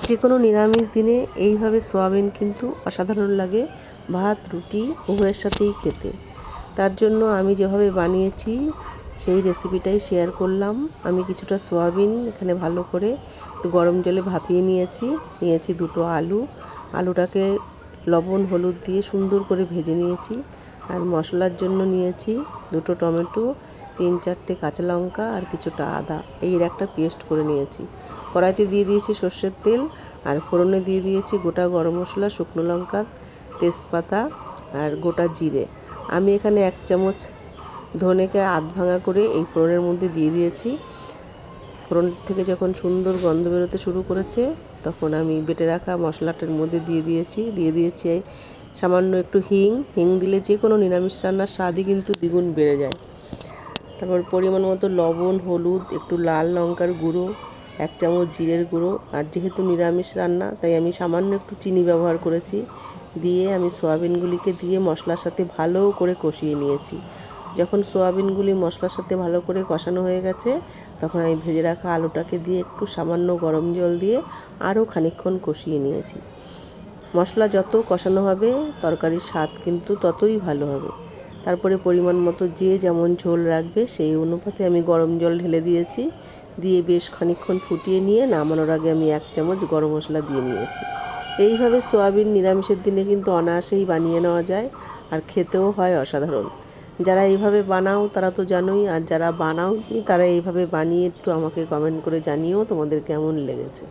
যে কোনো নিরামিষ দিনে এইভাবে সোয়াবিন কিন্তু অসাধারণ লাগে ভাত রুটি উভয়ের সাথেই খেতে। তার জন্য আমি যেভাবে বানিয়েছি সেই রেসিপিটাই শেয়ার করলাম। আমি কিছুটা সোয়াবিন এখানে ভালো করে গরম জলে ভাপিয়ে নিয়েছি দুটো আলুটাকে লবণ হলুদ দিয়ে সুন্দর করে ভেজে নিয়েছি। আর মশলার জন্য নিয়েছি দুটো টমেটো, 3-4টে কাঁচা লঙ্কা আর কিছুটা আদা, এর একটা পেস্ট করে নিয়েছি। কড়াইতে দিয়ে দিয়েছি সর্ষের তেল আর ফোড়নে দিয়ে দিয়েছি গোটা গরম মশলা, শুকনো লঙ্কা, তেজপাতা আর গোটা জিরে। আমি এখানে 1 চামচ ধনেকে আধ ভাঙা করে এই ফোড়নের মধ্যে দিয়ে দিয়েছি। ফোড়ন থেকে যখন সুন্দর গন্ধ বেরোতে শুরু করেছে তখন আমি বেটে রাখা মশলাটার মধ্যে দিয়ে দিয়েছি সামান্য একটু হিং দিলে যে কোনো নিরামিষ রান্নার স্বাদই কিন্তু দ্বিগুণ বেড়ে যায়। তারপর পরিমাণ মতো লবণ, হলুদ, একটু লাল লঙ্কার গুঁড়ো, 1 চামচ জিরের গুঁড়ো, আর যেহেতু নিরামিষ রান্না তাই আমি সামান্য একটু চিনি ব্যবহার করেছি। দিয়ে আমি সোয়াবিনগুলিকে দিয়ে মশলার সাথে ভালো করে কষিয়ে নিয়েছি। যখন সোয়াবিনগুলি মশলার সাথে ভালো করে কষানো হয়ে গেছে তখন আমি ভেজে রাখা আলুটাকে দিয়ে একটু সামান্য গরম জল দিয়ে আরও খানিকক্ষণ কষিয়ে নিয়েছি। মশলা যত কষানো হবে তরকারির স্বাদ কিন্তু ততই ভালো হবে। তারপরে পরিমাণ মতো যে যেমন ঝোল রাখবে সেই অনুপাতে আমি গরম জল ঢেলে দিয়েছি। দিয়ে বেশ খানিকক্ষণ ফুটিয়ে নিয়ে নামানোর আগে আমি 1 চামচ গরম মশলা দিয়ে নিয়েছি। এইভাবে সোয়াবিন নিরামিষের দিনে কিন্তু অনায়াসেই বানিয়ে নেওয়া যায় আর খেতেও হয় অসাধারণ। যারা এইভাবে বানাও তারা তো জানোই, আর যারা বানাওনি তারা এইভাবে বানিয়ে একটু আমাকে কমেন্ট করে জানিও তোমাদের কেমন লেগেছে।